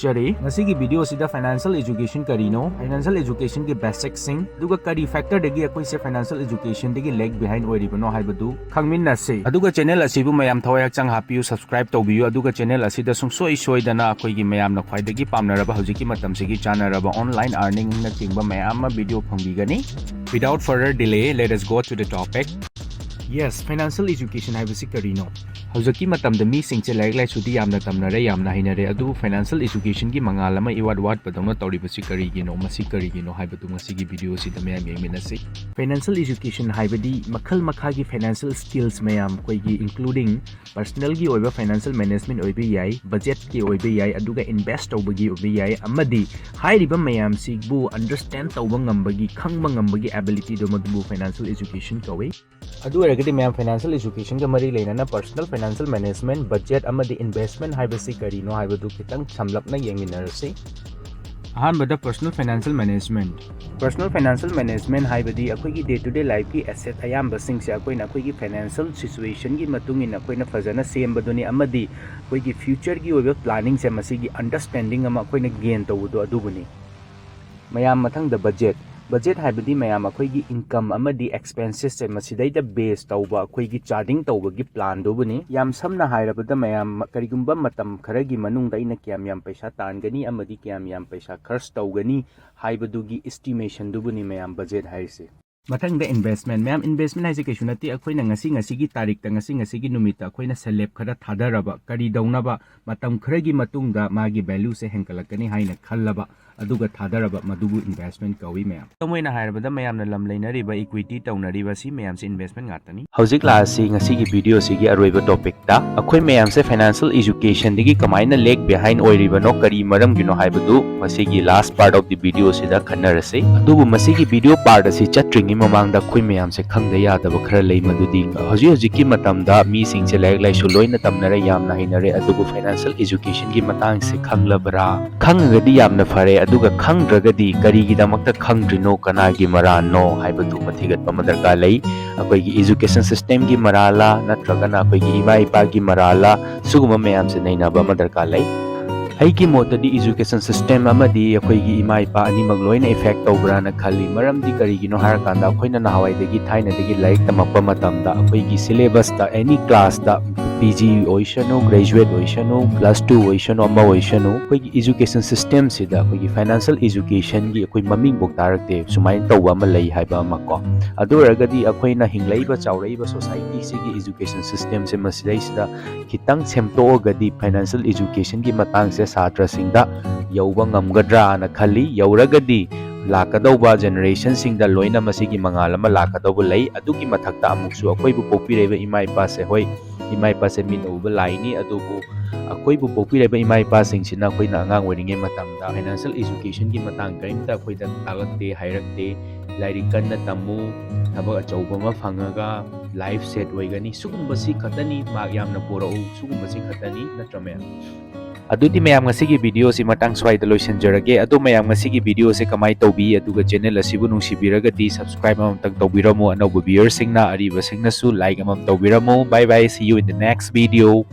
Chari, ngasigi video sida financial education karino, financial education ki basics sing, duga kari factor degi akoi se financial education degi leg behind oiribano haibadu khngminasi. Aduga channel asibu mayam thawai hakchang hapiu subscribe tawbiyu aduga channel asida sungsoi soidana akoi gi mayam na khwaidagi pamnaraba hojiki matam sigi chanaraba online earning na khngba mayam video phongbigani. Without further delay, let us go to the topic. Yes, financial education haibasi karino. Hojiki matamda mi singche laik lai sudi yamna tamnare yamna hinare adu financial education gi mangalama iwat padawna tawribasi karigino masi karigino haibatu ngasigi video sida mayam yengminasi. Financial education haibadi makhal makhagi financial skills mayam koigi including personal gi oiba financial management oiba yai, budget gi oiba yai aduga invest tawbagi oiba yai amadi hairiba mayam sigbu understand tawba ngambagi khangba ngambagi ability do madubu financial education kawe. Adu eragadi mayam financial education ga mari leinana personal financial management budget amadi investment haibasi karino haibadu kitang samlapna yengminarasi. Ahanbada personal financial management haibadi akoigi day to day life ki asset ayamba singse akoina akoigi financial situation gi matungin akoina fazana sembaduni amadi akoigi future gi oiba planning se masigi understanding ama akoina gain tawudo adubuni. Mayam mathang da budget haibadi mayam akoigi income amadi expenses se masidaida base tawba akoigi charting tawba gi plan dobuni yam samna hairabada mayam karigumba matam kharagi manungda ina kyam yam paisa tangani amadi kyam yam paisa kharch tawgani haibadugi estimation dobuni mayam budget haise. Matang da investment mayam investment haise ke shunati akoina ngasi gi tarik ta ngasi gi numita akoina seleb khara thadaraba kari daunaba matam kharagi matungda magi value se henkalakani haina khallaba aduga thadaraba madubu investment kawi mayam tomoina hairabada mayamna lam leinariba equity taunariba si mayam se investment ngatani hojik la si ngasigi video sigi aroiba topic ta akoi mayam se financial education digi kamaina leg behind oiriba no kari maram gino haibadu masigi last part of the video sida khanarase adubu masigi video part asi chatringi mamangda khoi mayam se khangda yadaba khara lei madudi hojiki matamda mi singse leg lai su loina tamnara yamna hinare adubu financial education gi matang se khanglabra khangagadi yamna fare aduga khangdragadi karigidamakta khangdrino kanagi marano haibadu mathigatpa madarka lei akoigi education system gi marala natragana akoigi ima ipa gi marala suguma mayam se nainaba madarka lei aigi motadi education system amadi akoigi ima ipa animak loina effect tawbra na khali maramdi karigino harakanda akoina nahawaidagi thaina dagi laik tamakpa matamda akoigi syllabus ta any class da PG oishano graduate oishano plus 2 oishano amma oishano akoigi education system sida akoigi financial education gi akoi maming bok tarakte sumain tawba ma lei haiba amako aduragadi akoina hinglaiba chawraiba society sigi education system se masidai sida kitang semtoogadi financial education gi matang se satra singda yauba ngamgadra na khali yauragadi lakadauba generation singda loina masigi mangalama lakadauba lei adugi mathakta amuksu akoibu pokpireba ima ipa se hoi ima ipa se min uba laini adubu akoibu pokpireba ima ipa singsina akoina angang oringe matamda financial education gi matang kaimta akoida talakte hairakte lairikan na tamu thabak achauba ma phangaga life set oigani sugumbasi khatani mak yamna porau sugumbasi khatani natrame adudi mayam ngasigi video si matang swaida loisanjarage adu mayam ngasigi video se kamai tawbi aduga channel asibu nungsibiragadi subscribe amam tawbiramo anauba viewers singna ariba singna su like amam tawbiramo bye bye see you in the next video.